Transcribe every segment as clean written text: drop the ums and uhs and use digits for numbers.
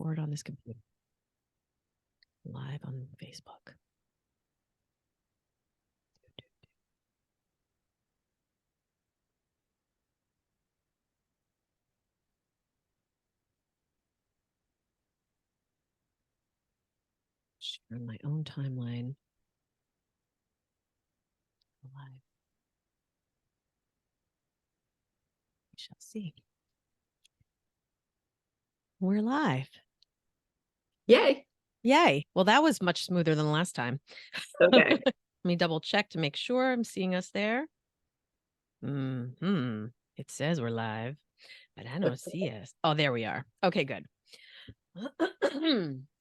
Record on this computer. Live on Facebook. Share my own timeline. Live. We shall see. We're live. Yay. Yay. Well, that was much smoother than the last time. Okay. Let me double check to make sure I'm seeing us there. It says we're live, but I don't see us. Oh, there we are. Okay, good.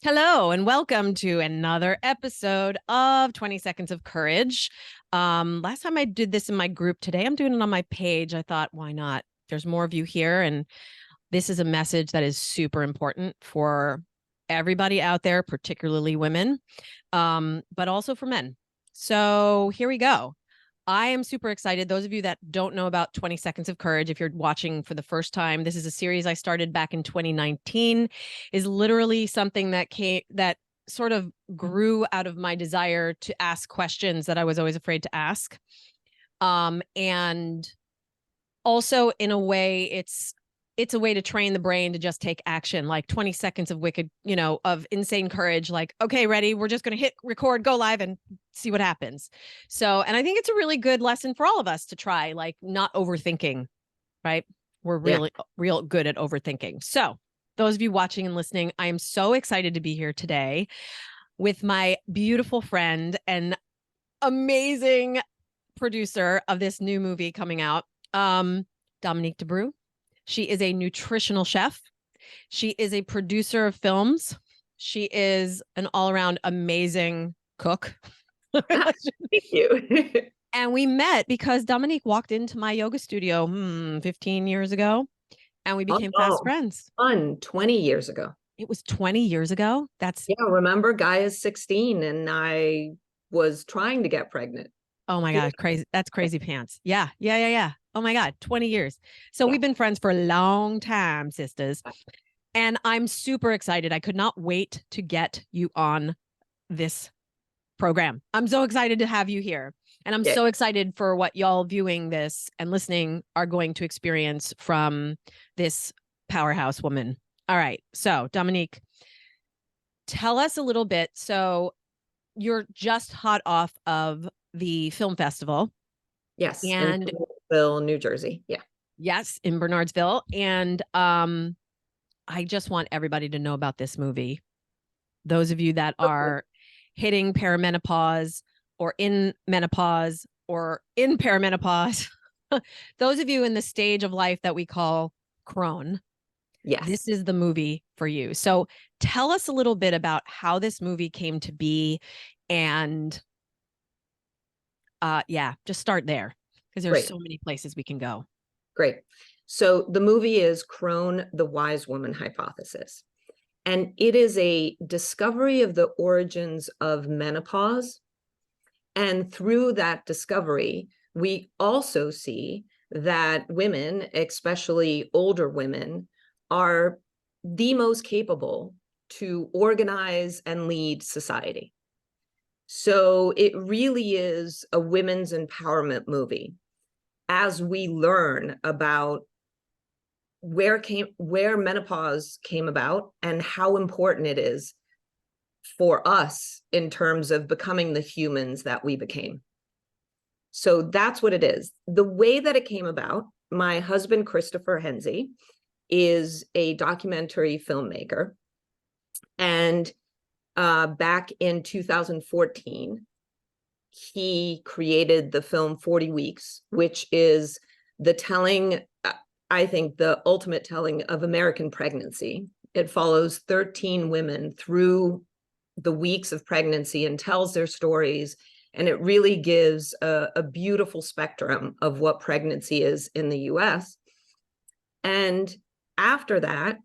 Hello and welcome to another episode of 20 Seconds of Courage. Last time I did this in my group. Today I'm doing it on my page. I thought, why not? There's more of you here, and this is a message that is super important for everybody out there, particularly women, but also for men. So here we go. I am super excited. Those of you that don't know about 20 Seconds of Courage, if you're watching for the first time, this is a series I started back in 2019, is literally something that sort of grew out of my desire to ask questions that I was always afraid to ask. And also in a way, it's a way to train the brain to just take action, like 20 seconds of of insane courage. Like, okay, ready. We're just going to hit record, go live and see what happens. So, and I think it's a really good lesson for all of us to try, like not overthinking, right? We're really real good at overthinking. So those of you watching and listening, I am so excited to be here today with my beautiful friend and amazing producer of this new movie coming out, Dominique Debroux. She is a nutritional chef. She is a producer of films. She is an all-around amazing cook. Thank you. And we met because Dominique walked into my yoga studio 15 years ago, and we became fast friends. 20 years ago. It was 20 years ago? Remember, Guy is 16 and I was trying to get pregnant. Oh my God, crazy. That's crazy pants. Yeah. Oh my God, 20 years. So we've been friends for a long time, sisters. And I'm super excited. I could not wait to get you on this program. I'm so excited to have you here. And I'm so excited for what y'all viewing this and listening are going to experience from this powerhouse woman. All right. So Dominique, tell us a little bit. So you're just hot off of the film festival. Yes. And in Bernardsville, New Jersey. Yeah. Yes, in Bernardsville. And I just want everybody to know about this movie. Those of you that are hitting perimenopause or in menopause or in perimenopause, those of you in the stage of life that we call Crone, yes, this is the movie for you. So tell us a little bit about how this movie came to be, and just start there because there's so many places we can go. Great. So the movie is Crone, the Wise Woman Hypothesis. And it is a discovery of the origins of menopause. And through that discovery, we also see that women, especially older women, are the most capable to organize and lead society. So it really is a women's empowerment movie as we learn about where menopause came about and how important it is for us in terms of becoming the humans that we became. So that's what it is. The way that it came about, my husband, Christopher Henze, is a documentary filmmaker. And back in 2014, he created the film 40 Weeks, which is the telling, I think, the ultimate telling of American pregnancy. It follows 13 women through the weeks of pregnancy and tells their stories. And it really gives a beautiful spectrum of what pregnancy is in the US. And after that,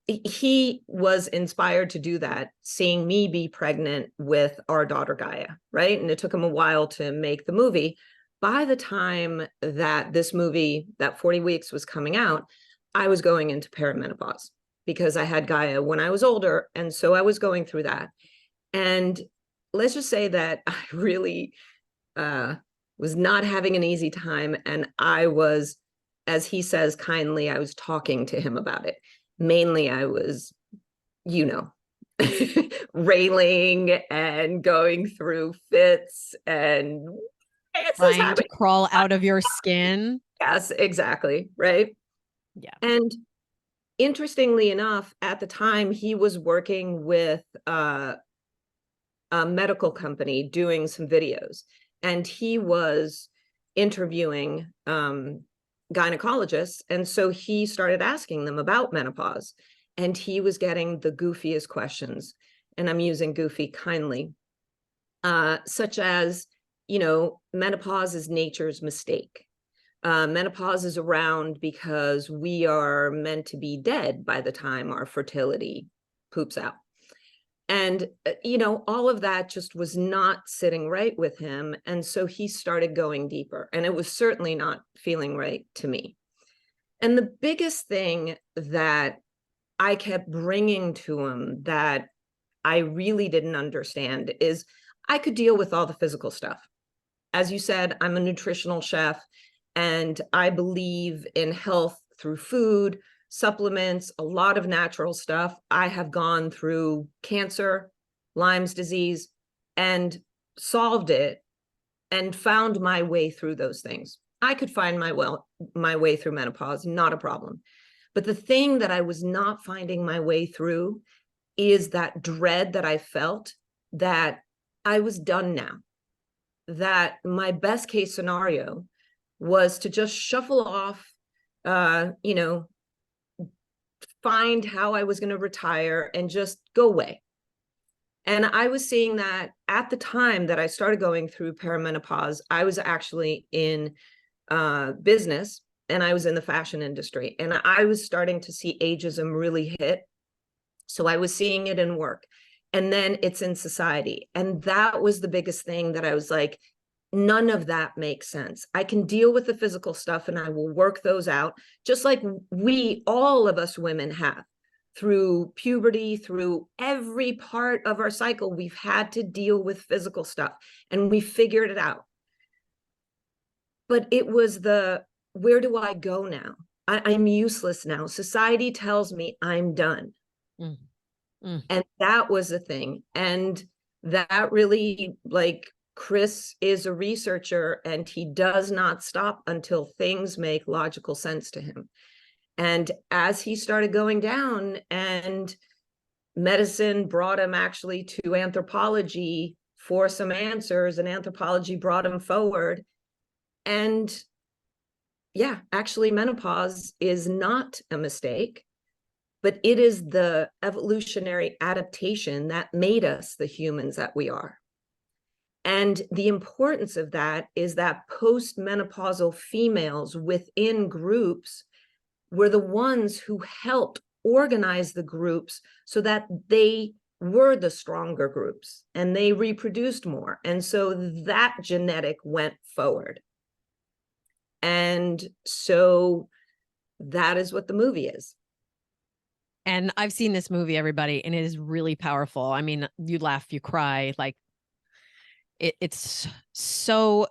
he was inspired to do that, seeing me be pregnant with our daughter Gaia, right? And it took him a while to make the movie. By the time that this movie, that 40 Weeks was coming out, I was going into perimenopause. because I had Gaia when I was older. And so I was going through that. And let's just say that I really was not having an easy time. And I was, as he says kindly, I was talking to him about it. Mainly, I was, you know, railing and going through fits and Trying to crawl out of your skin. Yes, exactly. Right. Yeah. And interestingly enough, at the time, he was working with a medical company doing some videos, and he was interviewing gynecologists. And so he started asking them about menopause, and he was getting the goofiest questions. And I'm using goofy kindly, such as, menopause is nature's mistake. Menopause is around because we are meant to be dead by the time our fertility poops out. And, all of that just was not sitting right with him. And so he started going deeper, and it was certainly not feeling right to me. And the biggest thing that I kept bringing to him that I really didn't understand is I could deal with all the physical stuff. As you said, I'm a nutritional chef, and I believe in health through food, supplements, a lot of natural stuff. I have gone through cancer, Lyme's disease, and solved it and found my way through those things. I could find my way through menopause, not a problem. But the thing that I was not finding my way through is that dread that I felt that I was done now, that my best case scenario was to just shuffle off, find how I was going to retire and just go away. And I was seeing that at the time that I started going through perimenopause, I was actually in business, and I was in the fashion industry, and I was starting to see ageism really hit. So I was seeing it in work, and then it's in society. And that was the biggest thing that I was like, none of that makes sense. I can deal with the physical stuff and I will work those out, just like all of us women have. Through puberty, through every part of our cycle, we've had to deal with physical stuff, and we figured it out. But it was where do I go now? I'm useless now. Society tells me I'm done. Mm. Mm. And that was the thing. And that really, Chris is a researcher, and he does not stop until things make logical sense to him. And as he started going down, and medicine brought him actually to anthropology for some answers, and anthropology brought him forward. And yeah, actually, menopause is not a mistake, but it is the evolutionary adaptation that made us the humans that we are. And the importance of that is that postmenopausal females within groups were the ones who helped organize the groups so that they were the stronger groups and they reproduced more. And so that genetic went forward. And so that is what the movie is. And I've seen this movie, everybody, and it is really powerful. I mean, you laugh, you cry, like it's so,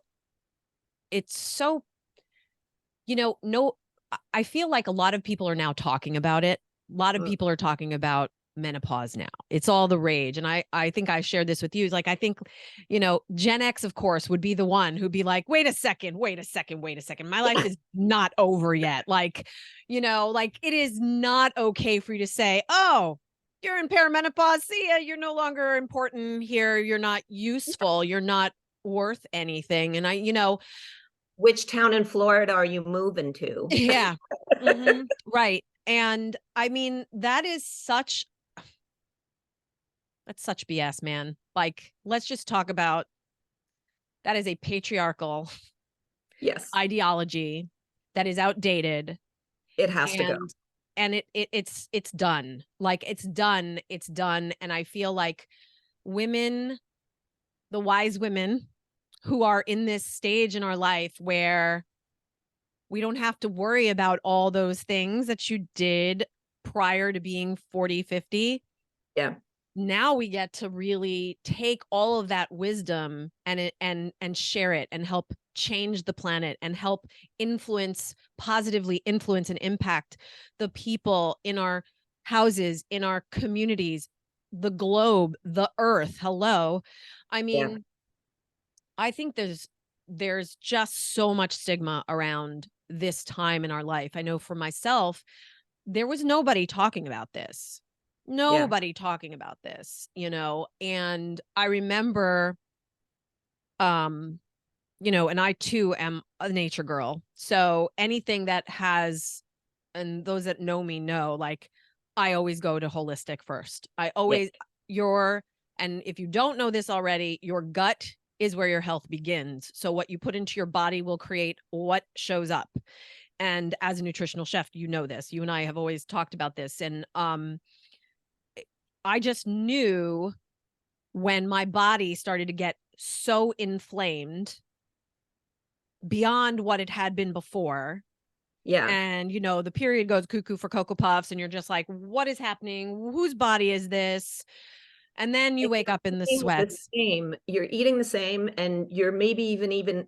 no, I feel like a lot of people are now talking about it. A lot of people are talking about menopause now. It's all the rage. And I think I shared this with you. It's like, I think, Gen X, of course, would be the one who'd be like, wait a second. My life is not over yet. Like, it is not okay for you to say, oh, you're in perimenopause. See ya. You're no longer important here. You're not useful. You're not worth anything. And which town in Florida are you moving to? Yeah. Mm-hmm. Right. And I mean, that's such BS, man. Like, let's just talk about that is a patriarchal ideology that is outdated. It has to go. And it's done. Like, it's done. And I feel like women, the wise women who are in this stage in our life where we don't have to worry about all those things that you did prior to being 40, 50. Yeah. Now we get to really take all of that wisdom and share it and help change the planet and help positively influence and impact the people in our houses, in our communities, the globe, the earth. Hello. I Yeah. mean, I think there's just so much stigma around this time in our life. I know for myself, there was nobody talking about this. Yeah. Nobody talking about this, and I remember, um, and I too am a nature girl. So anything that has, and those that know me know, like, I always go to holistic first. I Yeah. always, and if you don't know this already, your gut is where your health begins. So what you put into your body will create what shows up. And as a nutritional chef, you know this. You and I have always talked about this. And I just knew when my body started to get so inflamed beyond what it had been before. Yeah. And, the period goes cuckoo for Cocoa Puffs, and you're just like, what is happening? Whose body is this? And then you And wake up in the eating the sweats. same, you're eating the same, and you're maybe even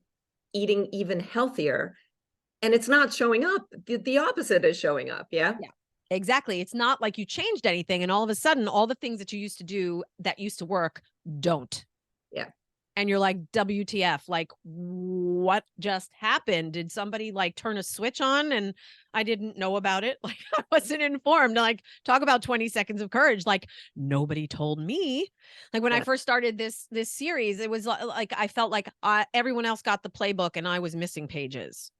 eating even healthier, and it's not showing up. The opposite is showing up. Yeah. Yeah, exactly. It's not like you changed anything, and all of a sudden, all the things that you used to do that used to work don't. Yeah. And you're like, WTF, like, what just happened? Did somebody like turn a switch on and I didn't know about it? Like, I wasn't informed. Like, talk about 20 seconds of courage. Like, nobody told me. Like, when I Yeah. first started this series, it was like I felt like everyone else got the playbook and I was missing pages.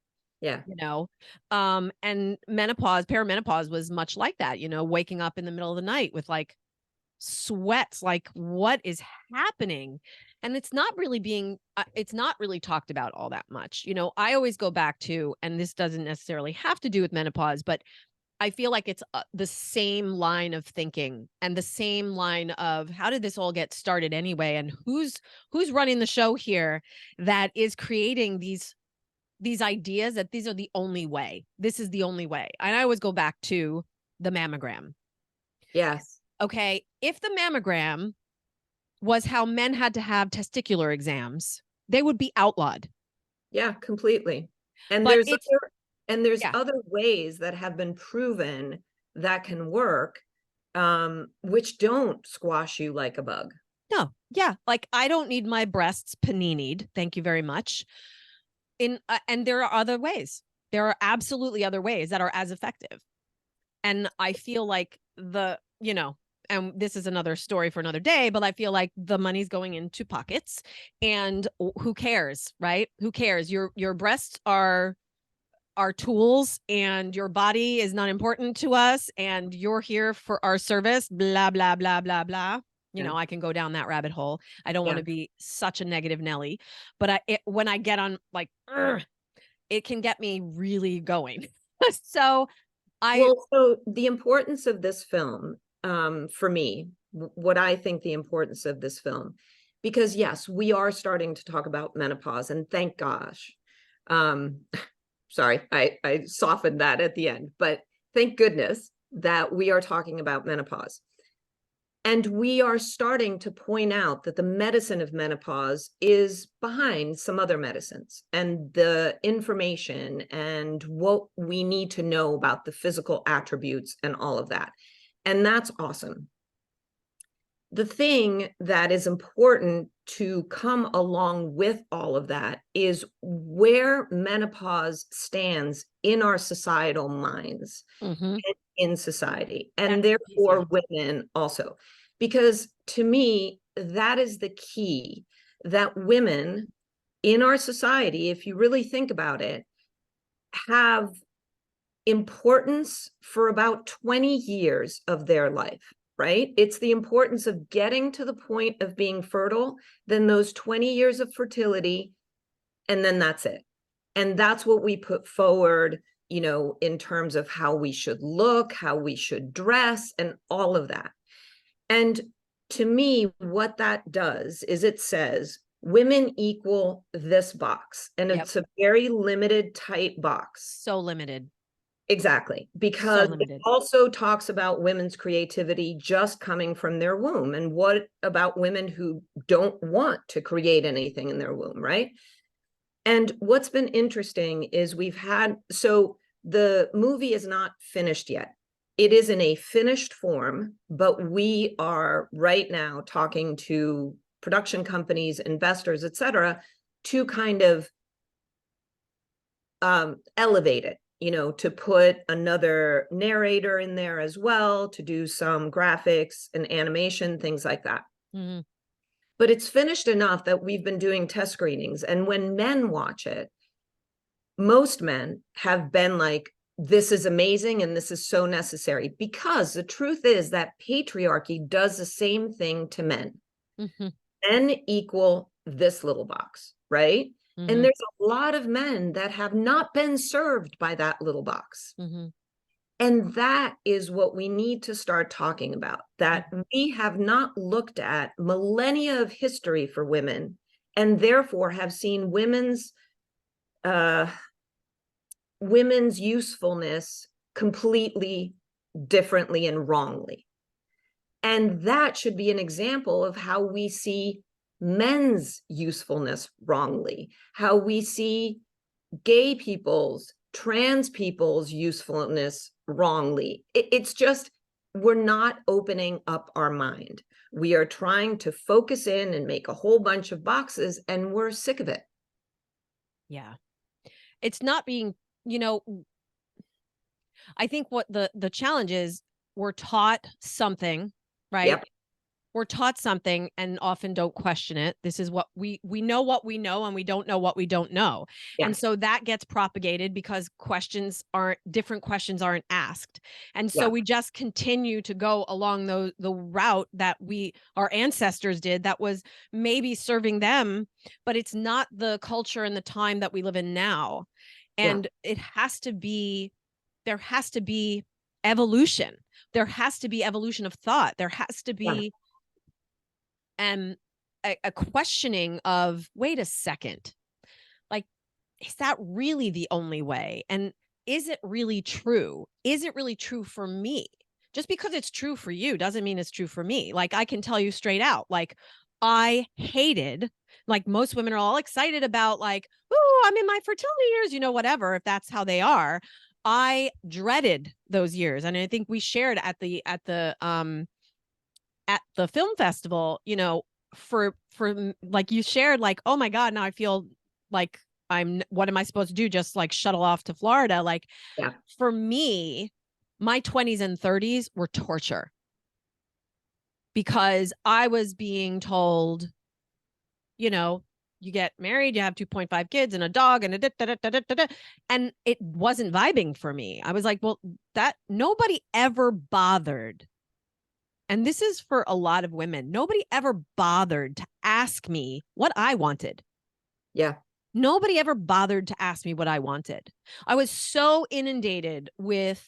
Yeah. And perimenopause was much like that, waking up in the middle of the night with like sweats, like, what is happening? And it's not really talked about all that much. I always go back to, and this doesn't necessarily have to do with menopause, but I feel like it's the same line of thinking and the same line of, how did this all get started anyway? And who's running the show here that is creating these ideas that these are the only way. This is the only way. And I always go back to the mammogram. Yes. Okay, if the mammogram was how men had to have testicular exams, they would be outlawed. Yeah, completely. And But there's it's, other and there's yeah, other ways that have been proven that can work, which don't squash you like a bug. no, yeah, like, I don't need my breasts paninied. Thank you very much. And there are other ways. There are absolutely other ways that are as effective. And I feel like and this is another story for another day, but I feel like the money's going into pockets, and who cares, right? Who cares? Your breasts are tools, and your body is not important to us, and you're here for our service, blah, blah, blah, blah, blah. Yeah. I can go down that rabbit hole. I don't want Yeah. to be such a negative Nelly, but when I get on, like, it can get me really going. So I, Well, so the importance of this film, for me, what I think the importance of this film, because yes, we are starting to talk about menopause, and thank gosh. Um, sorry, I softened that at the end, but thank goodness that we are talking about menopause. And we are starting to point out that the medicine of menopause is behind some other medicines, and the information and what we need to know about the physical attributes and all of that. And that's awesome. The thing that is important to come along with all of that is where menopause stands in our societal minds, mhm, in society, and therefore expectations. women also. Because to me, that is the key, that women in our society, if you really think about it, have importance for about 20 years of their life, right? It's the importance of getting to the point of being fertile, then those 20 years of fertility, and then that's it. And that's what we put forward, in terms of how we should look, how we should dress, and all of that. And to me, what that does is it says women equal this box, and Yep. it's a very limited, tight box. So limited. Exactly, So because it limited. also talks about women's creativity just coming from their womb. And what about women who don't want to create anything in their womb, right? And what's been interesting is so the movie is not finished yet. It is in a finished form, but we are right now talking to production companies, investors, et cetera, to kind of elevate it, to put another narrator in there as well, to do some graphics and animation, things like that. Mm-hmm. But it's finished enough that we've been doing test screenings. And when men watch it, most men have been like, this is amazing and this is so necessary, because the truth is that patriarchy does the same thing to men. Mm-hmm. Men equal this little box, right? Mm-hmm. And there's a lot of men that have not been served by that little box. Mm-hmm. And that is what we need to start talking about, that we have not looked at millennia of history for women, and therefore have seen women's usefulness completely differently and wrongly. And that should be an example of how we see men's usefulness wrongly, how we see gay people's, trans people's usefulness wrongly. It's just, we're not opening up our mind. We are trying to focus in and make a whole bunch of boxes, and we're sick of it. Yeah. It's not being, you know, I think what the challenge is, we're taught something, right? Yep. We're taught something and often don't question it. This is what we know, what we know, and we don't know what we don't know. And Yes. so that gets propagated because different questions aren't asked. And so Yeah. we just continue to go along the route that our ancestors did, that was maybe serving them, but it's not the culture and the time that we live in now. Yeah. And there has to be evolution. There has to be evolution of thought. There has to Yeah. be a questioning of, wait a second, like, is that really the only way? And is it really true? Is it really true for me? Just because it's true for you doesn't mean it's true for me. Like, I can tell you straight out, like, I hated, like most women are all excited about, like, oh, I'm in my fertility years, whatever, if that's how they are. I dreaded those years. And I think we shared at the film festival, for like, you shared, like, oh my God, now I feel like what am I supposed to do? Just like shuttle off to Florida? Like, Yeah. for me, my 20s and 30s were torture, because I was being told, you get married, you have 2.5 kids and a dog and and it wasn't vibing for me. I was like, well, that nobody ever bothered. And this is for a lot of women. Nobody ever bothered to ask me what I wanted. Yeah. Nobody ever bothered to ask me what I wanted. I was so inundated with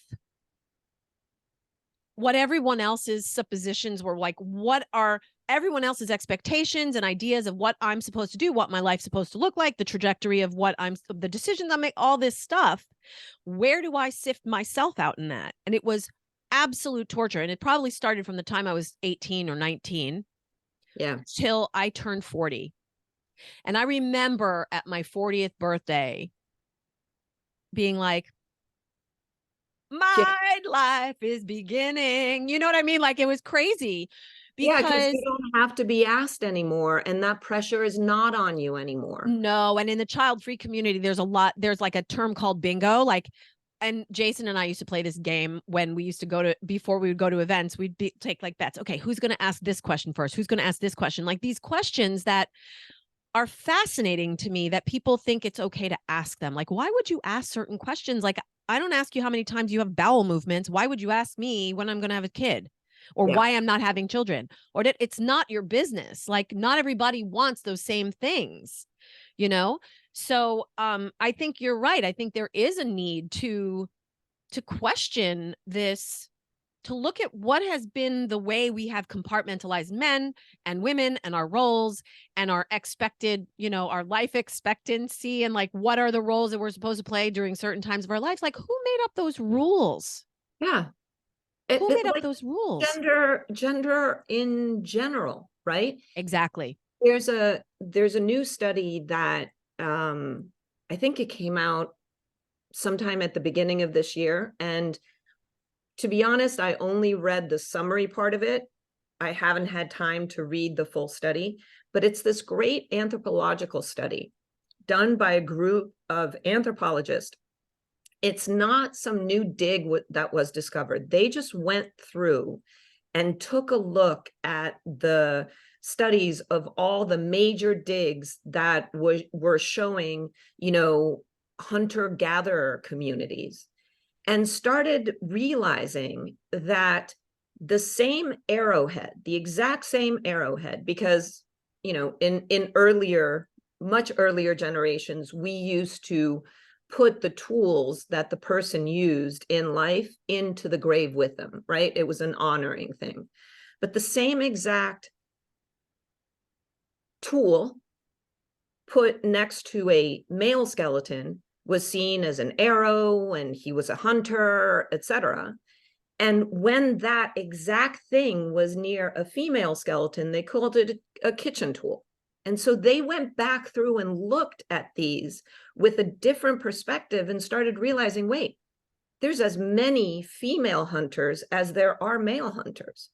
what everyone else's suppositions were, like, what are everyone else's expectations and ideas of what I'm supposed to do, what my life's supposed to look like, the trajectory of the decisions I make, all this stuff. Where do I sift myself out in that? And it was absolute torture. And it probably started from the time I was 18 or 19 Yeah. till I turned 40. And I remember at my 40th birthday being like, Yeah. my life is beginning. You know what I mean? Like, it was crazy Yeah, because because you don't have to be asked anymore, and that pressure is not on you anymore. no. And in the child-free community, there's like a term called bingo. Like, and Jason and I used to play this game when we used to before we would go to events, take like bets. Okay, who's going to ask this question first? Who's going to ask this question? Like, these questions that are fascinating to me, that people think it's okay to ask them. Like, why would you ask certain questions? Like, I don't ask you how many times you have bowel movements. Why would you ask me when I'm going to have a kid, or Yeah. why I'm not having children, or that it's not your business? Like, not everybody wants those same things, you know? So, I think you're right. I think there is a need to question this, to look at what has been the way we have compartmentalized men and women and our roles and our expected, our life expectancy, and like, what are the roles that we're supposed to play during certain times of our lives? Like, who made made up those rules? Yeah. Who made up Like those rules? gender in general, right? Exactly. There's a new study that I think it came out sometime at the beginning of this year. And to be honest, I only read the summary part of it. I haven't had time to read the full study, but it's this great anthropological study done by a group of anthropologists. It's not some new dig that was discovered. They just went through and took a look at the studies of all the major digs that were showing, hunter-gatherer communities, and started realizing that the same arrowhead, the exact same arrowhead, because, in much earlier generations, we used to put the tools that the person used in life into the grave with them, right? It was an honoring thing. But the same exact tool put next to a male skeleton was seen as an arrow, and he was a hunter, etc. And when that exact thing was near a female skeleton, they called it a kitchen tool. And so they went back through and looked at these with a different perspective and started realizing, wait, there's as many female hunters as there are male hunters.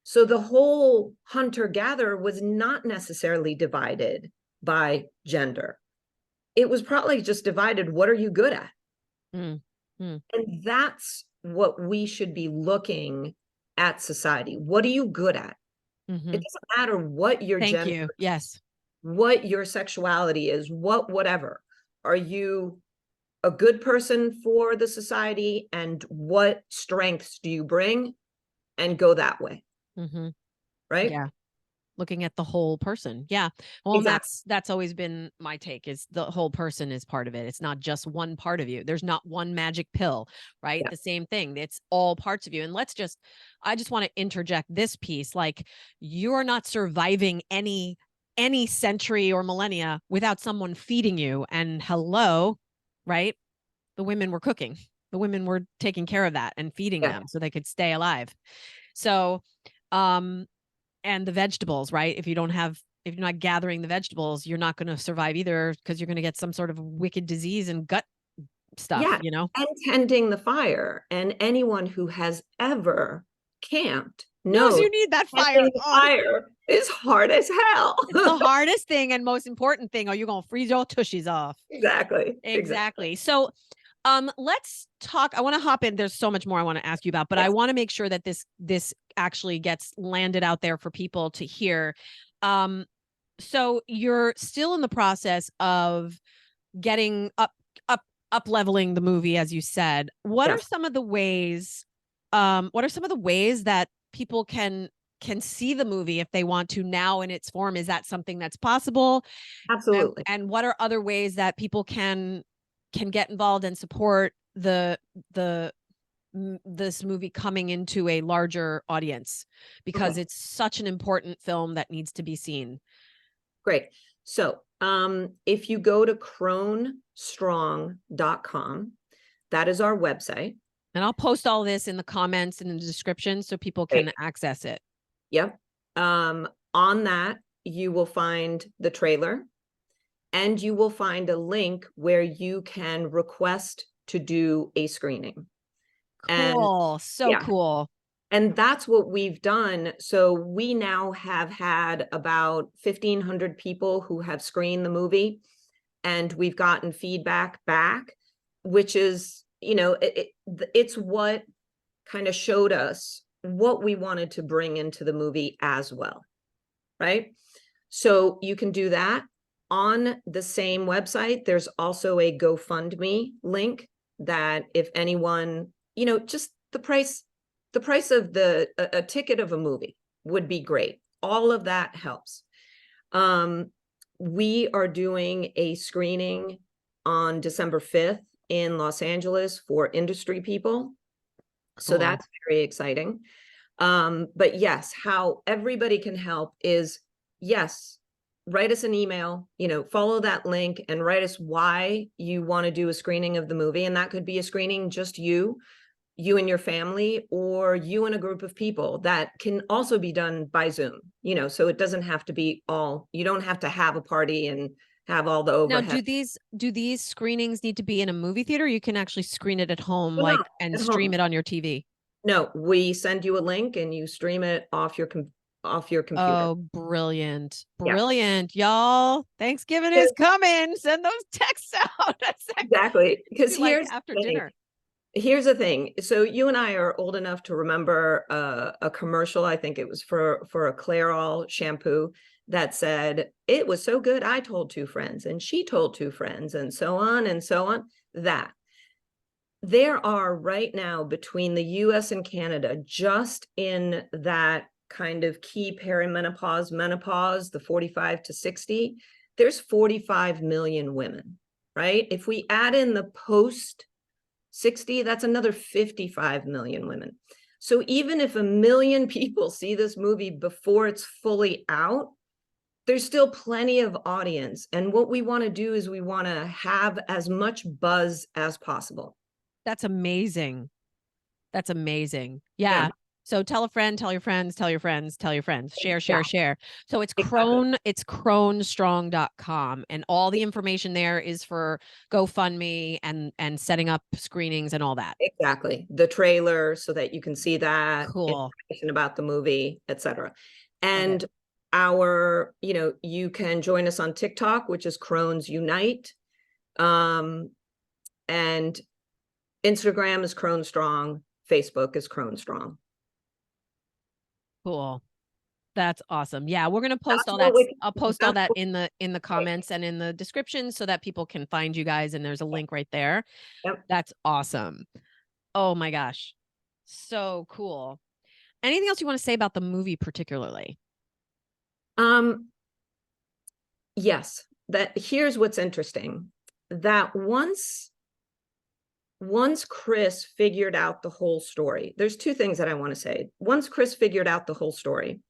So the whole hunter-gatherer was not necessarily divided by gender. It was probably just divided, what are you good at? Mm, mm, And that's what we should be looking at society. What are you good at? mm-hmm. It doesn't matter what your Thank gender, you. Yes. what your sexuality is, whatever. Are you a good person for the society, and what strengths do you bring, and go that way, Mm-hmm. right? Yeah. Looking at the whole person. Yeah. Well, and Exactly. that's always been my take, is the whole person is part of it. It's not just one part of you. There's not one magic pill, right? Yeah. The same thing. It's all parts of you. And I just want to interject this piece. Like, you're not surviving any century or millennia without someone feeding you. And hello, right? The women were cooking. The women were taking care of that and feeding Yeah. them so they could stay alive. So, um, and the vegetables, right? If you're not gathering the vegetables, you're not going to survive either, because you're going to get some sort of wicked disease and gut stuff, Yeah. And tending the fire. And anyone who has ever camped knows knows you need that fire tending the on. fire is hard as hell. It's the hardest thing and most important thing, or you're going to freeze your tushies off. Exactly. Exactly. So, let's talk. I want to hop in. There's so much more I want to ask you about, but I Yes. want to make sure that this actually gets landed out there for people to hear. So you're still in the process of getting up leveling the movie, as you said. What are Yes. some of the ways that people can see the movie if they want to now in its form? Is that something that's possible? Absolutely. And what are other ways that people can get involved and support the this movie coming into a larger audience, because Okay. it's such an important film that needs to be seen? Great. So if you go to cronestrong.com, that is our website. And I'll post all this in the comments and in the description so people Great. can access it. Yep. On that, you will find the trailer, and you will find a link where you can request to do a screening. And Cool. So yeah, cool. and that's what we've done. So we now have had about 1,500 people who have screened the movie, and we've gotten feedback back, which is, it's what kind of showed us what we wanted to bring into the movie as well, right? So you can do that. On the same website, there's also a GoFundMe link that if anyone, just the price of a ticket of a movie would be great. All of that helps. We are doing a screening on December 5th in Los Angeles for industry people. So Cool. that's very exciting. But yes, how everybody can help is, yes, write us an email, follow that link and write us why you want to do a screening of the movie. And that could be a screening just you and your family, or you and a group of people. That can also be done by Zoom, so it doesn't have to be you don't have to have a party and have all the Now, overhead. do these screenings need to be in a movie theater? You can actually screen it at home, No, and at stream home. it on your TV. No, we send you a link and you stream it off your computer. Oh, brilliant. Yeah. Brilliant. Y'all, Thanksgiving is coming. Send those texts out. Exactly. Because like after dinner. Here's the thing. So you and I are old enough to remember a commercial. I think it was for a Clairol shampoo that said, "It was so good, I told 2 friends, and she told 2 friends, and so on and so on." That there are right now between the US and Canada, just in that kind of key perimenopause, menopause, the 45 to 60, there's 45 million women, right? If we add in the post 60, that's another 55 million women. So even if 1 million people see this movie before it's fully out, there's still plenty of audience. And what we want to do is we want to have as much buzz as possible. That's amazing. That's amazing. Yeah. So tell a friend, tell your friends, tell your friends, tell your friends, share, share, share. So it's Crone, it's cronestrong.com. And all the information there is for GoFundMe and setting up screenings and all that. Exactly. The trailer so that you can see that, cool information about the movie, etc. And you can join us on TikTok, which is Crohn's Unite. And Instagram is Crone Strong. Facebook is Crone Strong. Cool. That's awesome. Yeah, we're gonna post all that. I'll post all that in the comments and in the description so that people can find you guys. And there's a link right there. Yep. That's awesome. Oh my gosh, so cool. Anything else you want to say about the movie particularly? Yes. Here's what's interesting. That once Chris figured out the whole story, there's 2 things that I want to say. Once Chris figured out the whole story,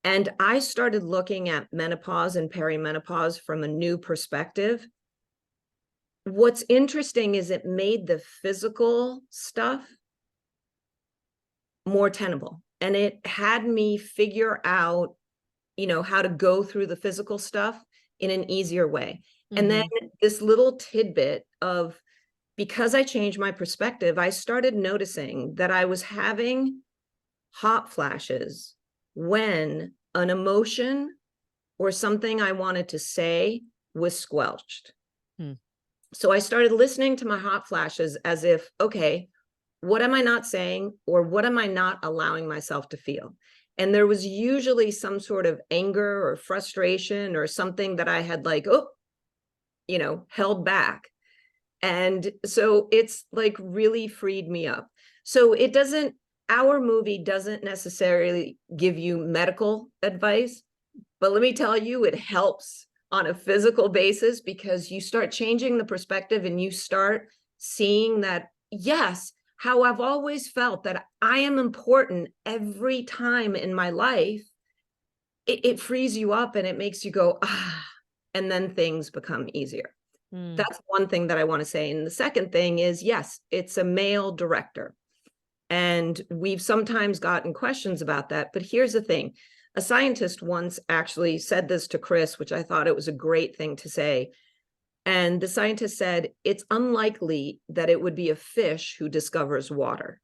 and I started looking at menopause and perimenopause from a new perspective, what's interesting is it made the physical stuff more tenable. And it had me figure out, how to go through the physical stuff in an easier way. Mm-hmm. And then this little tidbit of, because I changed my perspective, I started noticing that I was having hot flashes when an emotion or something I wanted to say was squelched. So I started listening to my hot flashes as if, okay, what am I not saying, or what am I not allowing myself to feel? And there was usually some sort of anger or frustration or something that I had held back. And so it's like really freed me up. So our movie doesn't necessarily give you medical advice, but let me tell you, it helps on a physical basis, because you start changing the perspective and you start seeing that, yes, how I've always felt that I am important every time in my life, it frees you up and it makes you go, and then things become easier. That's one thing that I want to say. And the second thing is, yes, it's a male director. And we've sometimes gotten questions about that. But here's the thing. A scientist once actually said this to Chris, which I thought it was a great thing to say. And the scientist said, it's unlikely that it would be a fish who discovers water,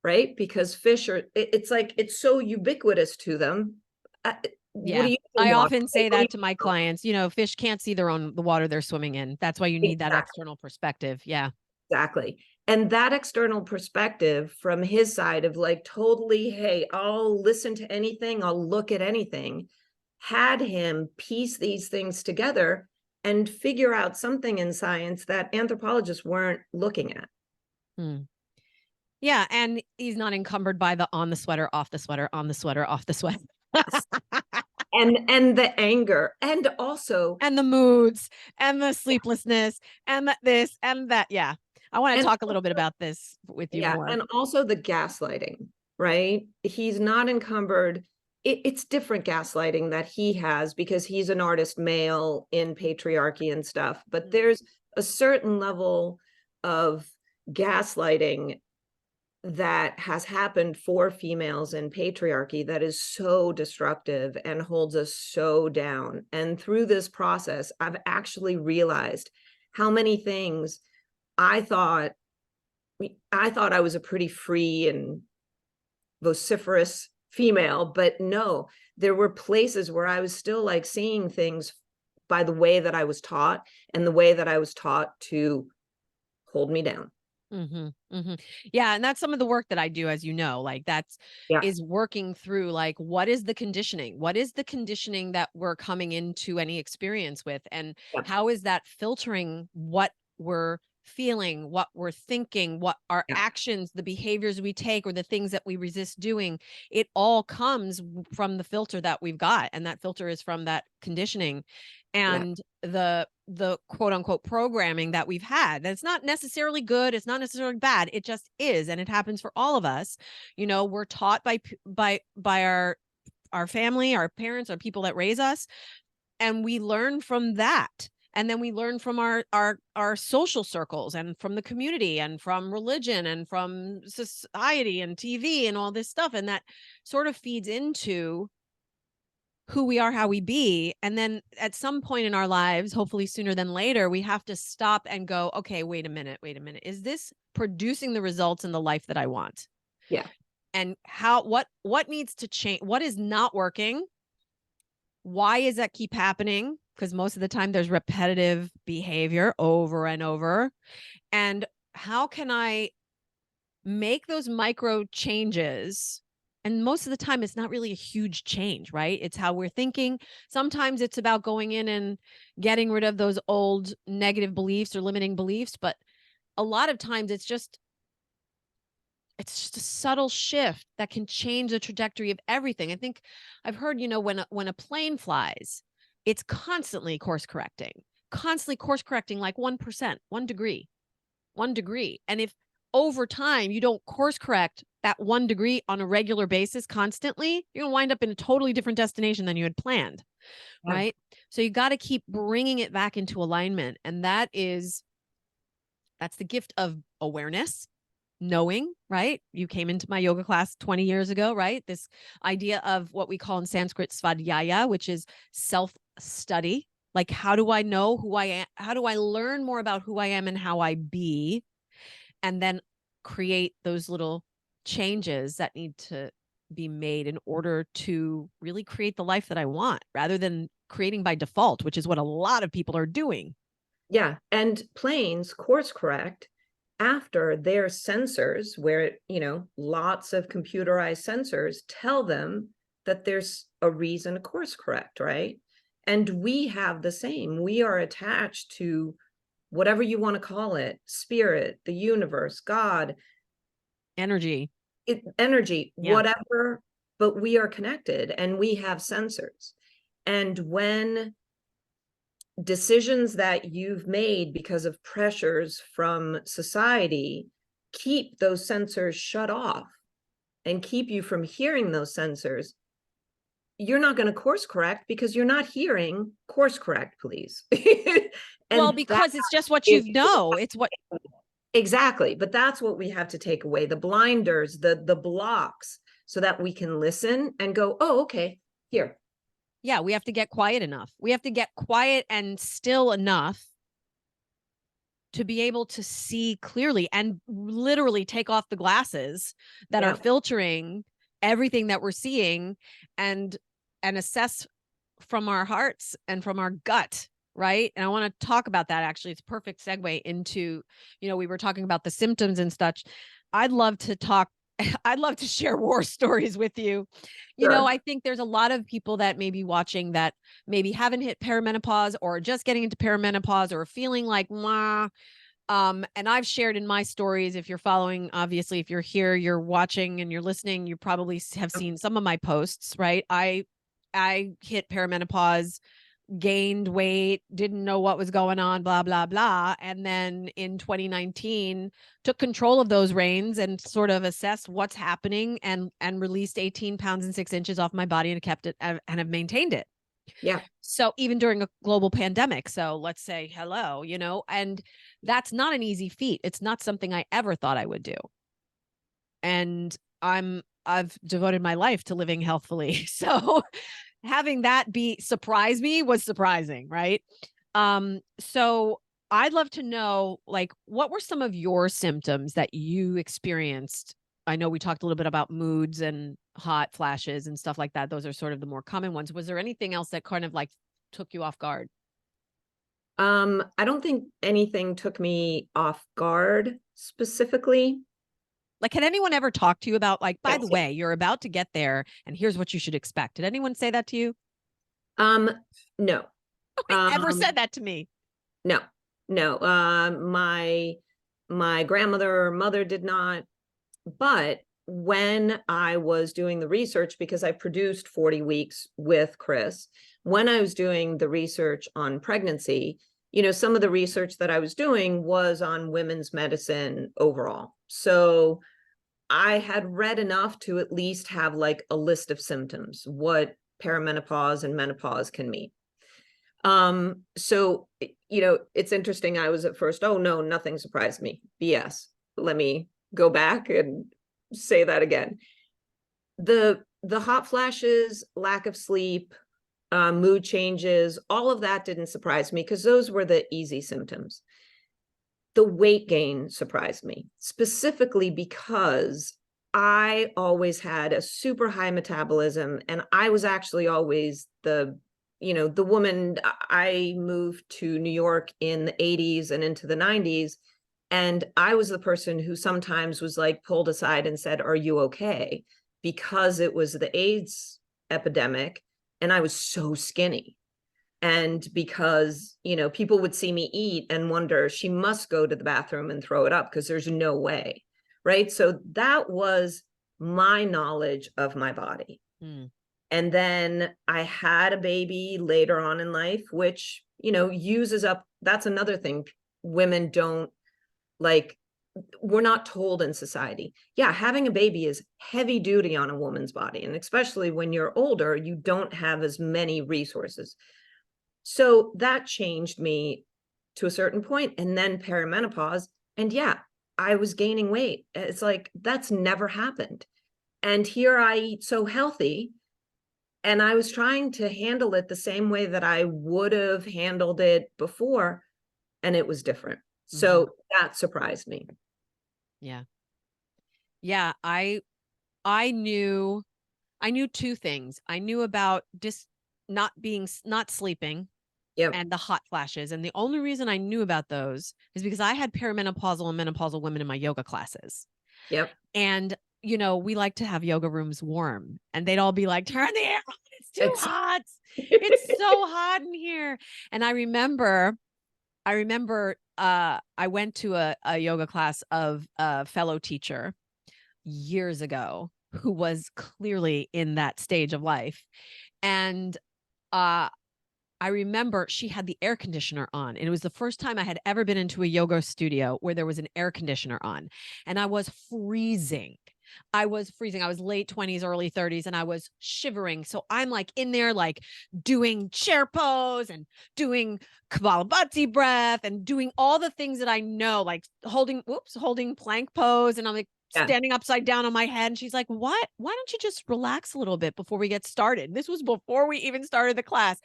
right? Because fish it's so ubiquitous to them. Yeah, I often say that to my clients, fish can't see the water they're swimming in. That's why you need that external perspective. Yeah, exactly. And that external perspective from his side of totally, hey, I'll listen to anything, I'll look at anything, had him piece these things together and figure out something in science that anthropologists weren't looking at. Yeah, and he's not encumbered by the on the sweater, off the sweater, on the sweater, off the sweater. and the anger, and also and the moods and the sleeplessness and this and that. Yeah. I want to talk a little bit about this with you more. And also the gaslighting, right? He's not encumbered it's different gaslighting that he has because he's an artist male in patriarchy and stuff, but there's a certain level of gaslighting that has happened for females in patriarchy that is so destructive and holds us so down. And through this process, I've actually realized how many things I thought I was a pretty free and vociferous female, but no, there were places where I was still like seeing things by the way that I was taught, and the way that I was taught to hold me down. Yeah. And that's some of the work that I do, as you know, like that's Yeah. is working through like, what is the conditioning? What is the conditioning that we're coming into any experience with? And Yeah. how is that filtering what we're feeling, what we're thinking, what our Yeah. actions, the behaviors we take, or the things that we resist doing? It all comes from the filter that we've got. And that filter is from that conditioning Yeah. and the quote unquote programming that we've had. That's not necessarily good, it's not necessarily bad, it just is, and it happens for all of us. You know, we're taught by our family, our parents, our people that raise us, and we learn from that. And then we learn from our social circles and from the community and from religion and from society and TV and all this stuff, and that sort of feeds into who we are, how we be. And then at some point in our lives, hopefully sooner than later, we have to stop and go, okay, wait a minute, wait a minute. Is this producing the results in the life that I want? Yeah. And what needs to change? What is not working? Why is that keep happening? Because most of the time there's repetitive behavior over and over. And how can I make those micro changes? And most of the time, it's not really a huge change, right? It's how we're thinking. Sometimes it's about going in and getting rid of those old negative beliefs or limiting beliefs. But a lot of times it's just a subtle shift that can change the trajectory of everything. I think I've heard, you know, when a plane flies, it's constantly course correcting like 1%, 1 degree, 1 degree. And if over time you don't course correct that 1 degree on a regular basis constantly, you're going to wind up in a totally different destination than you had planned. Yeah. Right. So you got to keep bringing it back into alignment. And that's the gift of awareness, knowing, right? You came into my yoga class 20 years ago, right? This idea of what we call in Sanskrit svadhyaya, which is self-study. Like, how do I know who I am? How do I learn more about who I am and how I be? And then create those little changes that need to be made in order to really create the life that I want, rather than creating by default, which is what a lot of people are doing. Yeah. And planes course correct after their sensors, where, lots of computerized sensors tell them that there's a reason to course correct, right? And we have the same. We are attached to whatever you want to call it, spirit, the universe, God, Energy. energy, Yeah. whatever, but we are connected and we have sensors. And when decisions that you've made because of pressures from society keep those sensors shut off and keep you from hearing those sensors, you're not going to course correct because you're not hearing course correct, please. Well, And that because it's just what is you know. It's what exactly, but that's what we have to take away, the blinders, the blocks, so that we can listen and go, oh, okay, here. Yeah, we have to get quiet enough. We have to get quiet and still enough to be able to see clearly and literally take off the glasses that are Yeah. filtering everything that we're seeing, and assess from our hearts and from our gut, right? And I want to talk about that. Actually, it's a perfect segue into, we were talking about the symptoms and such. I'd love to talk I'd love to share war stories with you. Sure. I think there's a lot of people that may be watching that maybe haven't hit perimenopause or just getting into perimenopause or feeling like, "Mwah." And I've shared in my stories, if you're following, obviously, if you're here, you're watching and you're listening, you probably have seen some of my posts, right? I hit perimenopause gained weight, didn't know what was going on, blah, blah, blah. And then in 2019, took control of those reins and sort of assessed what's happening and released 18 pounds and 6 inches off my body and kept it and have maintained it. Yeah. So even during a global pandemic, so let's say hello, and that's not an easy feat. It's not something I ever thought I would do. And I've devoted my life to living healthfully. So having that surprise me was surprising, right? So I'd love to know, like, what were some of your symptoms that you experienced? I know we talked a little bit about moods and hot flashes and stuff like that. Those are sort of the more common ones. Was there anything else that kind of like took you off guard? I don't think anything took me off guard specifically. Like, had anyone ever talked to you about, like, by the Yes. way, you're about to get there and here's what you should expect? Did anyone say that to you? Um, no. Ever Um, said that to me? no, no. My grandmother or mother did not. But when I was doing the research, because I produced 40 weeks with Chris, when I was doing the research on pregnancy, some of the research that I was doing was on women's medicine overall. So I had read enough to at least have like a list of symptoms, what perimenopause and menopause can mean. So, it's interesting. I was at first, oh no, nothing surprised me. BS. Let me go back and say that again. The hot flashes, lack of sleep, mood changes, all of that didn't surprise me because those were the easy symptoms. The weight gain surprised me, specifically because I always had a super high metabolism, and I was actually always the woman. I moved to New York in the 80s and into the 90s, and I was the person who sometimes was like pulled aside and said, "Are you okay?" Because it was the AIDS epidemic and I was so skinny. And because, people would see me eat and wonder, she must go to the bathroom and throw it up because there's no way. Right. So that was my knowledge of my body. Hmm. And then I had a baby later on in life, which, uses up, that's another thing women don't like, we're not told in society. Yeah, having a baby is heavy duty on a woman's body. And especially when you're older, you don't have as many resources. So that changed me to a certain point. And then perimenopause. And yeah, I was gaining weight. It's like, that's never happened. And here I eat so healthy. And I was trying to handle it the same way that I would have handled it before. And it was different. So that surprised me. Yeah. Yeah. I knew two things. I knew about just not sleeping Yep. and the hot flashes. And the only reason I knew about those is because I had perimenopausal and menopausal women in my yoga classes. Yep. And, we like to have yoga rooms warm, and they'd all be like, turn the air on. It's too hot. It's so hot in here. And I remember I went to a yoga class of a fellow teacher years ago who was clearly in that stage of life. And I remember she had the air conditioner on, and it was the first time I had ever been into a yoga studio where there was an air conditioner on, and I was freezing. I was late 20s, early 30s, and I was shivering. So I'm like in there, like doing chair pose and doing Kapalabhati breath and doing all the things that I know, like holding plank pose. And I'm like standing upside down on my head. And she's like, what? Why don't you just relax a little bit before we get started? This was before we even started the class.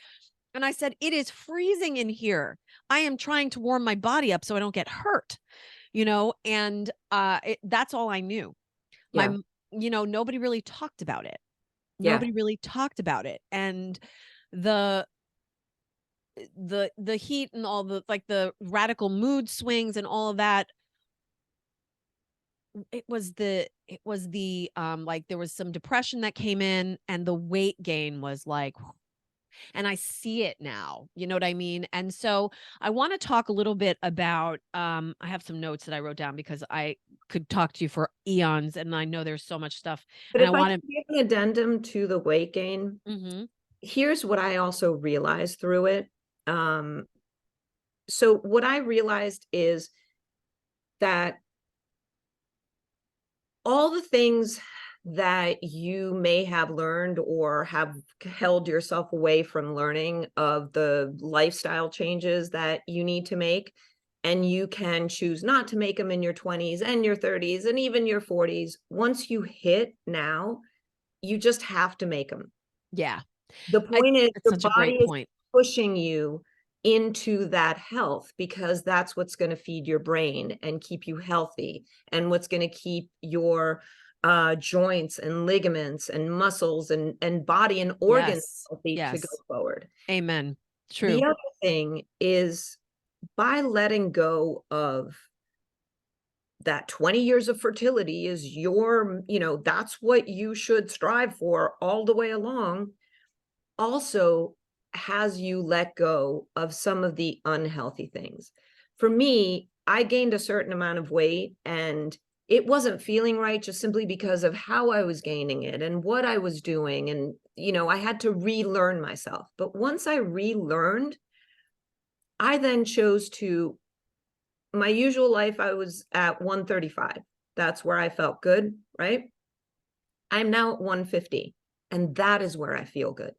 And I said, it is freezing in here. I am trying to warm my body up so I don't get hurt, and that's all I knew. Yeah. Nobody really talked about it. Yeah. Nobody really talked about it. And the heat and all the like the radical mood swings and all of that, it was the like there was some depression that came in, and the weight gain was like, and I see it now, you know what I mean? And so I want to talk a little bit about, I have some notes that I wrote down because I could talk to you for eons, and I know there's so much stuff, But and I if I want can give an addendum to the weight gain, to, here's what I also realized through it. Um, so what I realized is that all the things that you may have learned or have held yourself away from learning, of the lifestyle changes that you need to make, and you can choose not to make them in your 20s and your 30s and even your 40s. Once you hit now, you just have to make them. Yeah. The I point is, It's your such a body great is point. pushing you into that health, because that's what's going to feed your brain and keep you healthy, and what's going to keep your joints and ligaments and muscles and body and organs Yes. healthy to go Yes. forward. Amen. The True. other thing is, by letting go of that 20 years of fertility is your, that's what you should strive for all the way along, also has you let go of some of the unhealthy things. For me, I gained a certain amount of weight, and it wasn't feeling right, just simply because of how I was gaining it and what I was doing. And, I had to relearn myself. But once I relearned, I then chose to, my usual life, I was at 135. That's where I felt good, right? I'm now at 150, and that is where I feel good.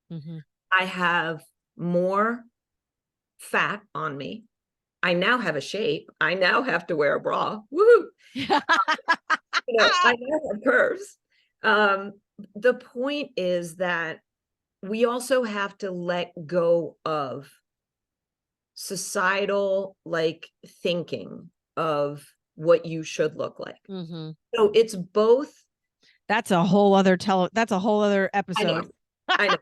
Hmm. I have more fat on me. I now have a shape. I now have to wear a bra. Woohoo! I now have curves. Um, the point is that we also have to let go of societal thinking of what you should look like. Hmm. So it's both. That's a whole other I know, episode. I know,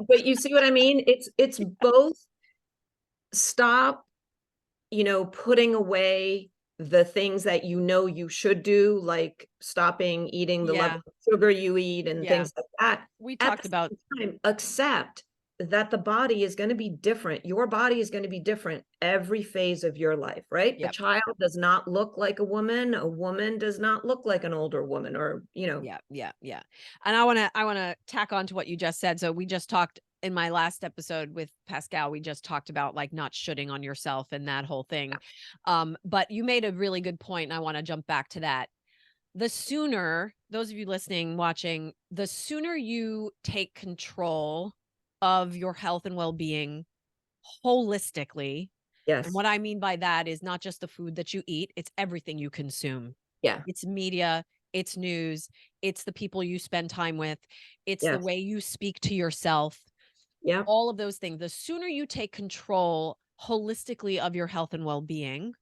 but you see what I mean? It's both. Stop putting away the things that you should do, like stopping eating the level Yeah. of sugar you eat and Yeah. things like that. We At talked the about, same time, accept that the body is going to be different. Your body is going to be different every phase of your life, right? A yep. child does not look like a woman. A woman does not look like an older woman, or, Yeah, yeah, yeah. And I want to tack on to what you just said. So we just talked in my last episode with Pascal, we just talked about like not shooting on yourself and that whole thing. But you made a really good point, and I want to jump back to that. The sooner, those of you listening, watching, the sooner you take control of your health and well-being holistically. And yes. what I mean by that is not just the food that you eat, it's everything you consume. Yeah. It's media, it's news, it's the people you spend time with, it's the Yes. way you speak to yourself, Yeah. all of those things. The sooner you take control holistically of your health and well-being,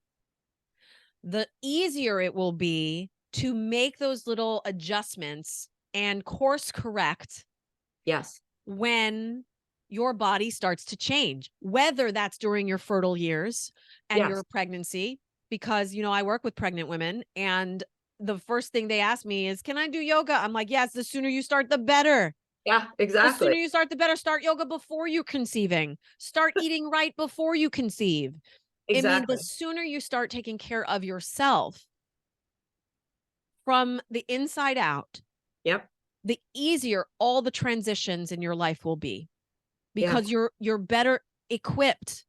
the easier it will be to make those little adjustments and course correct Yes. when your body starts to change, whether that's during your fertile years and Yes. your pregnancy, because, I work with pregnant women, and the first thing they ask me is, can I do yoga? I'm like, yes, the sooner you start, the better. Yeah, The exactly. sooner you start, the better. Start yoga before you conceiving. Start eating right before you conceive. I mean, the Exactly. sooner you start taking care of yourself from the inside out, Yep. the easier all the transitions in your life will be, Yeah. because you're better equipped.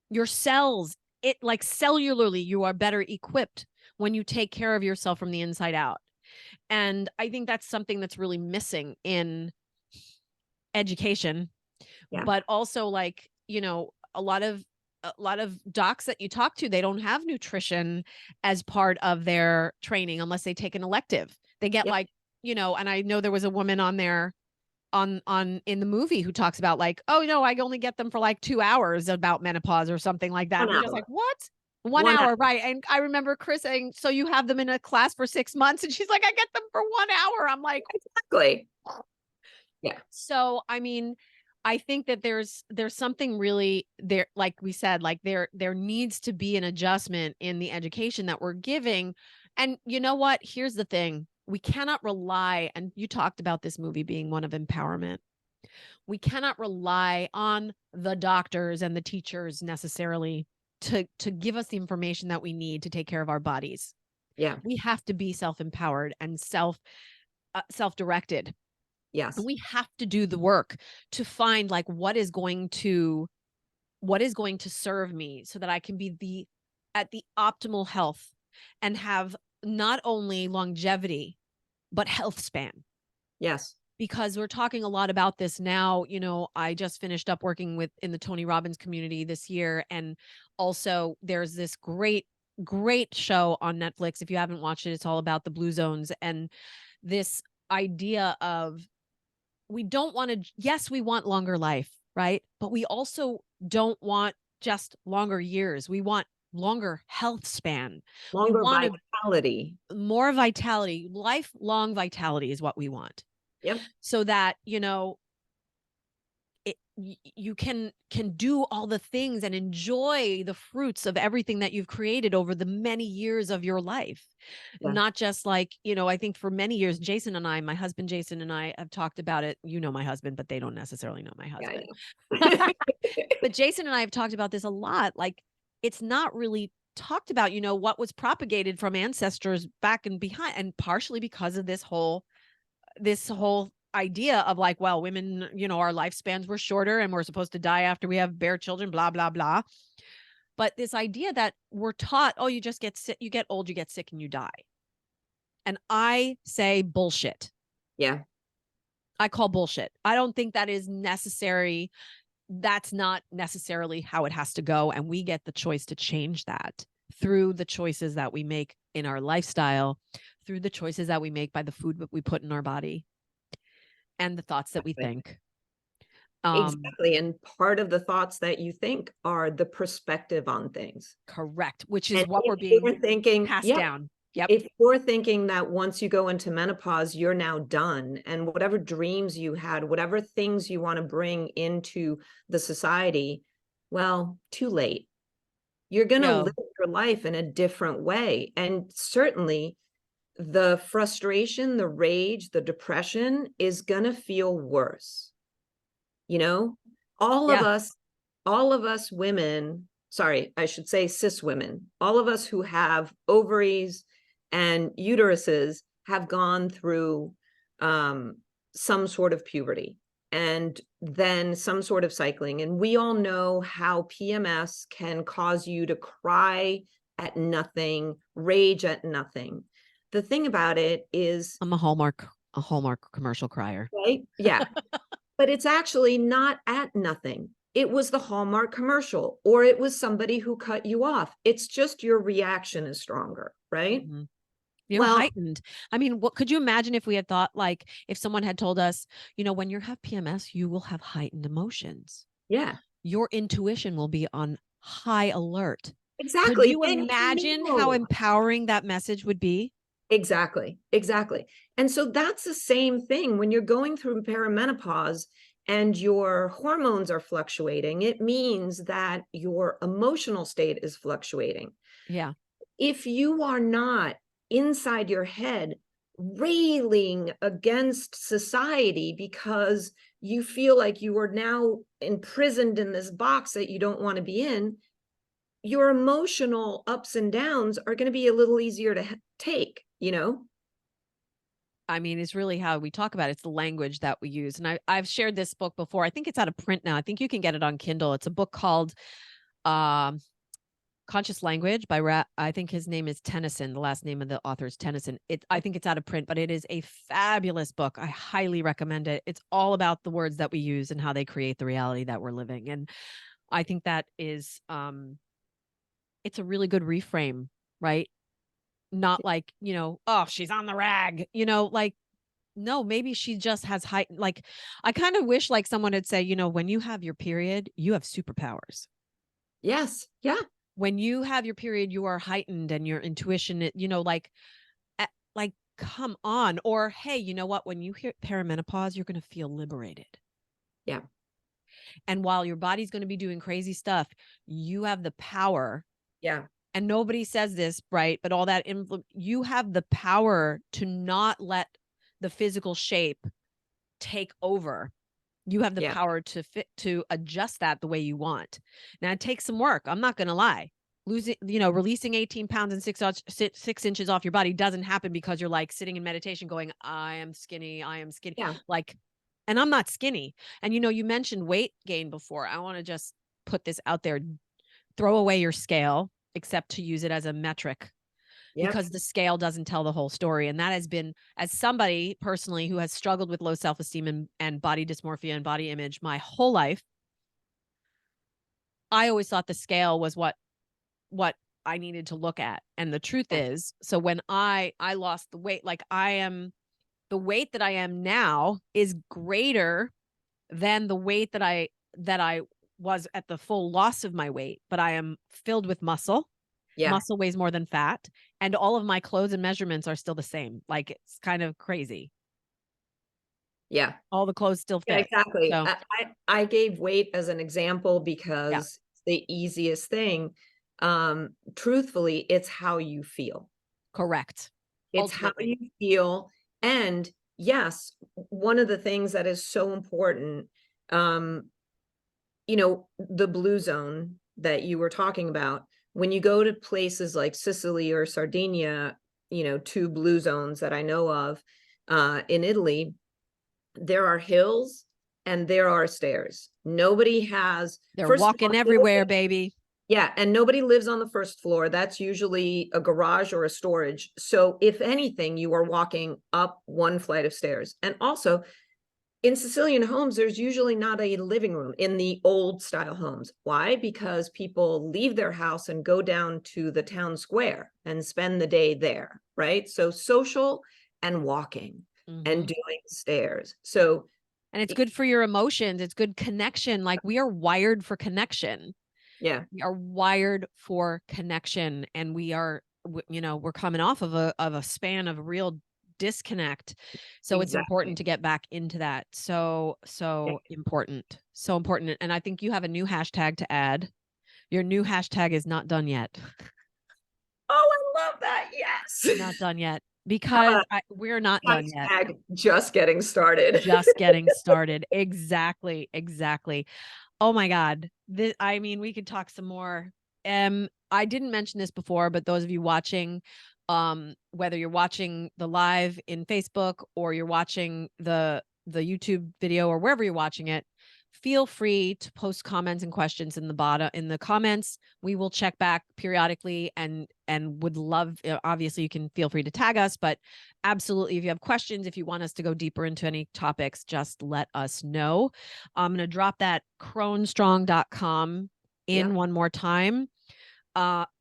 Your cells, it like cellularly, you are better equipped when you take care of yourself from the inside out. And I think that's something that's really missing in education, Yeah. but also like, a lot of docs that you talk to, they don't have nutrition as part of their training unless they take an elective. They get Yeah. like, and I know there was a woman on there on in the movie who talks about like, oh no, I only get them for like 2 hours about menopause or something like that. One And we're just like, hour. what? One 1 hour. hour, right? And I remember Chris saying, so you have them in a class for 6 months, and she's like, I get them for 1 hour. I'm like, Exactly. Yeah. so I mean, I think that there's something really there, like we said, like there needs to be an adjustment in the education that we're giving. And you know what? Here's the thing. We cannot rely, and you talked about this movie being one of empowerment. We cannot rely on the doctors and the teachers necessarily to give us the information that we need to take care of our bodies. Yeah. We have to be self-empowered and self-directed. Yes. And we have to do the work to find like what is going to serve me so that I can be at the optimal health and have not only longevity, but health span. Yes. Because we're talking a lot about this now. I just finished up working in the Tony Robbins community this year. And also there's this great show on Netflix. If you haven't watched it, it's all about the blue zones and this idea of we don't want to, yes, we want longer life, right? But we also don't want just longer years. We want longer health span. We Longer want vitality. more vitality, lifelong vitality is what we want. Yep. So that, you can do all the things and enjoy the fruits of everything that you've created over the many years of your life. Yeah. Not just like, I think for many years, my husband Jason and I have talked about it. My husband, but they don't necessarily know my Yeah, husband. I know. But Jason and I have talked about this a lot. Like, it's not really talked about, what was propagated from ancestors back and behind, and partially because of this whole idea of like, well, women, our lifespans were shorter and we're supposed to die after we bear children, blah, blah, blah. But this idea that we're taught, oh, you just get sick, you get old, you get sick and you die. And I say bullshit. Yeah. I call bullshit. I don't think that is necessary. That's not necessarily how it has to go. And we get the choice to change that through the choices that we make in our lifestyle, through the choices that we make by the food that we put in our body, and the thoughts that we think. Exactly. And part of the thoughts that you think are the perspective on things. Correct. Which is And what we're if being you're thinking, passed yeah, down. Yep. if you're thinking that once you go into menopause, you're now done, and whatever dreams you had, whatever things you want to bring into the society, well, too late. You're going to live your life in a different way. And certainly the frustration, the rage, the depression is going to feel worse. All of Yeah. us women, sorry, I should say cis women, all of us who have ovaries and uteruses have gone through some sort of puberty and then some sort of cycling. And we all know how PMS can cause you to cry at nothing, rage at nothing. The thing about it is, I'm a Hallmark commercial crier. right? Yeah. But it's actually not at nothing. It was the Hallmark commercial, or it was somebody who cut you off. It's just your reaction is stronger, right? Mm-hmm. You're Well, heightened. I mean, what could you imagine if we had thought, like, if someone had told us, when you have PMS, you will have heightened emotions. yeah, Your intuition will be on high alert. Could exactly. you imagine how empowering that message would be? Exactly. And so that's the same thing when you're going through perimenopause and your hormones are fluctuating. It means that your emotional state is fluctuating. Yeah. If you are not inside your head railing against society because you feel like you are now imprisoned in this box that you don't want to be in, your emotional ups and downs are going to be a little easier to take, I mean, it's really how we talk about it. It's the language that we use. And I've shared this book before. I think it's out of print now. I think you can get it on Kindle. It's a book called Conscious Language by I think his name is Tennyson. The last name of the author is Tennyson. I think it's out of print, but it is a fabulous book. I highly recommend it. It's all about the words that we use and how they create the reality that we're living. And I think that is it's a really good reframe, right? Not like, oh, she's on the rag, like, no, maybe she just has heightened. Like, I kind of wish like someone had said, when you have your period, you have superpowers. Yes. Yeah. When you have your period, you are heightened and your intuition, like, come on. Or, hey, you know what? When you hear perimenopause, you're going to feel liberated. Yeah. And while your body's going to be doing crazy stuff, you have the power. Yeah. And nobody says this, right? But all that, you have the power to not let the physical shape take over. You have the power to adjust that the way you want. Now, it takes some work. I'm not going to lie. Releasing 18 pounds and 6 inches off your body doesn't happen because you're like sitting in meditation going, I am skinny. Yeah. Like, And I'm not skinny. And you mentioned weight gain before. I want to just put this out there. Throw away your scale, except to use it as a metric, Yep. because the scale doesn't tell the whole story. And that has been, as somebody personally who has struggled with low self-esteem and body dysmorphia and body image my whole life, I always thought the scale was what I needed to look at. And the truth Yeah. is, so when I lost the weight, like the weight that I am now is greater than the weight that I was at the full loss of my weight, but I am filled with muscle. Yeah. Muscle weighs more than fat, and all of my clothes and measurements are still the same. Like, it's kind of crazy. Yeah. All the clothes still Yeah, fit. exactly. So, I gave weight as an example yeah, because it's the easiest thing. Truthfully, it's how you feel. correct. It's how Ultimately. you feel. And yes, one of the things that is so important, um, the blue zone that you were talking about, when you go to places like Sicily or Sardinia, two blue zones that I know of, in Italy, there are hills and there are stairs. Nobody has, They're first of all, walking everywhere, baby. yeah, and nobody lives on the first floor. That's usually a garage or a storage. So if anything, you are walking up one flight of stairs. And also, in Sicilian homes, there's usually not a living room in the old style homes. Why? Because people leave their house and go down to the town square and spend the day there, right? So social and walking and Hmm. doing stairs. So And it's good for your emotions. It's good connection. Like, we are wired for connection. yeah, We are wired for connection, and we're coming off of a span of real disconnect. So it's important exactly. to get back into that. So Yeah. important. So important. And I think you have a new hashtag to add. Your new hashtag is not done yet. Oh, I love that. Yes. Not done yet, How because about we're not done yet. hashtag just getting started? Just getting started. Exactly. Exactly. Oh my God. I mean, we could talk some more. I didn't mention this before, but those of you watching, whether you're watching the live in Facebook or you're watching the YouTube video or wherever you're watching it, feel free to post comments and questions in the bottom in the comments. We will check back periodically and would love, obviously you can feel free to tag us, but absolutely, if you have questions, if you want us to go deeper into any topics, just let us know. I'm going to drop that cronestrong.com Yeah. in one more time.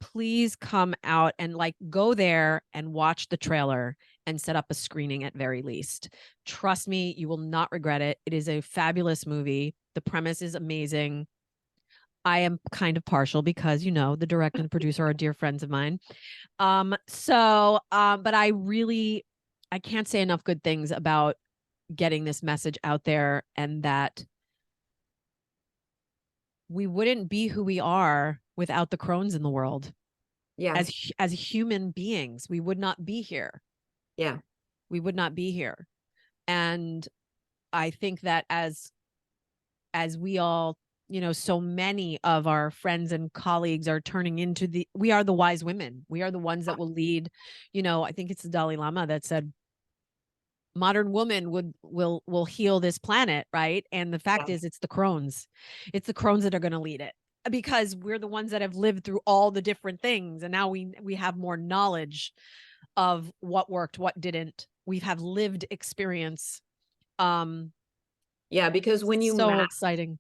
Please come out and go there and watch the trailer and set up a screening at very least. Trust me, you will not regret it. It is a fabulous movie. The premise is amazing. I am kind of partial because, the director and the producer are dear friends of mine. But I can't say enough good things about getting this message out there, and that we wouldn't be who we are without the Crones in the world. Yeah. As human beings, we would not be here. Yeah. We would not be here. And I think that as we all, so many of our friends and colleagues are turning into we are the wise women. We are the ones that will lead. I think it's the Dalai Lama that said modern woman will heal this planet, right? And the fact Yeah. is, it's the Crones. It's the Crones that are going to lead it, because we're the ones that have lived through all the different things, and now we have more knowledge of what worked, what didn't. We have lived experience. um Yeah, because so exciting.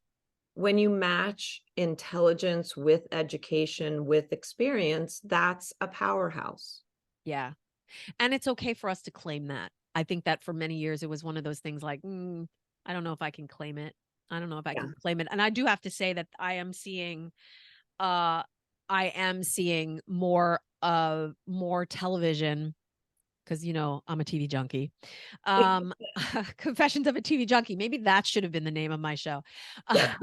when you match intelligence with education with experience, that's a powerhouse. Yeah. And it's okay for us to claim that. I think that for many years it was one of those things like, I don't know if I can claim it. I don't know if I Yeah. can claim it. And I do have to say that uh I am seeing more television, because I'm a TV junkie. Um Confessions of a TV Junkie. Maybe that should have been the name of my show. Yeah.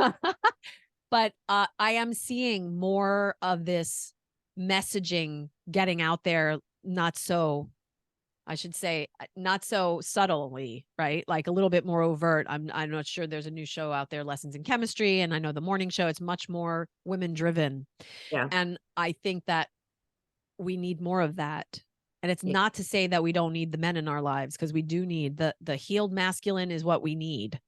But I am seeing more of this messaging getting out there, not so, I should say, not so subtly, right? Like a little bit more overt. I'm not sure. There's a new show out there, Lessons in Chemistry, and I know the morning show. It's much more women driven, Yeah. and I think that we need more of that. And it's Yeah. not to say that we don't need the men in our lives, because we do need the healed masculine is what we need.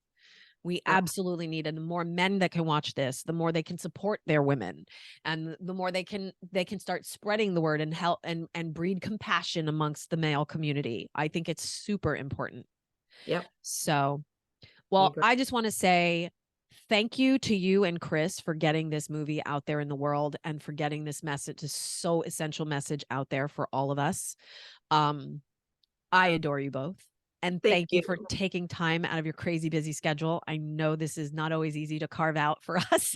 We Yeah. absolutely need, and the more men that can watch this, the more they can support their women, and the more they can start spreading the word and help and breed compassion amongst the male community. I think it's super important. Yep. So, I well, agree. I just want to say thank you to you and Chris for getting this movie out there in the world and for getting this message, this so essential message out there for all of us. Um, I adore you both. And Thank thank you you. for taking time out of your crazy busy schedule. I know this is not always easy to carve out for us.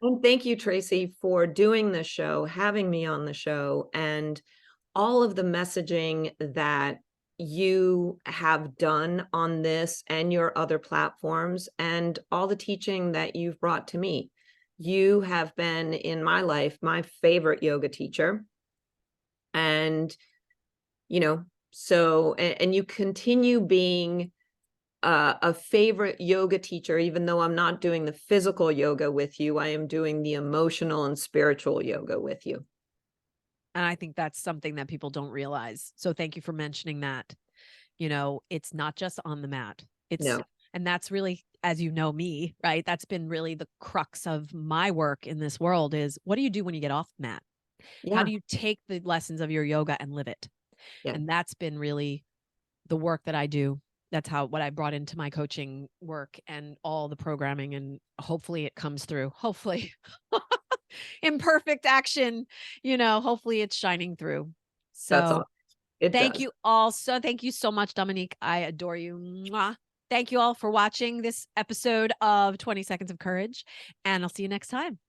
And thank you, Tracy, for doing this show, having me on the show, and all of the messaging that you have done on this and your other platforms, and all the teaching that you've brought to me. You have been, in my life, my favorite yoga teacher. And, you know, so, and you continue being a favorite yoga teacher, even though I'm not doing the physical yoga with you, I am doing the emotional and spiritual yoga with you. And I think that's something that people don't realize. So thank you for mentioning that. You know, it's not just on the mat. No. And that's really, as you know me, right? That's been really the crux of my work in this world is, what do you do when you get off the mat? How Yeah. do you take the lessons of your yoga and live it? Yeah. And that's been really the work that I do. That's what I brought into my coaching work and all the programming. And hopefully it comes through. Hopefully, imperfect action, hopefully it's shining through. That's all. So It thank does. you all. So thank you so much, Dominique. I adore you. Mwah. Thank you all for watching this episode of 20 Seconds of Courage. And I'll see you next time.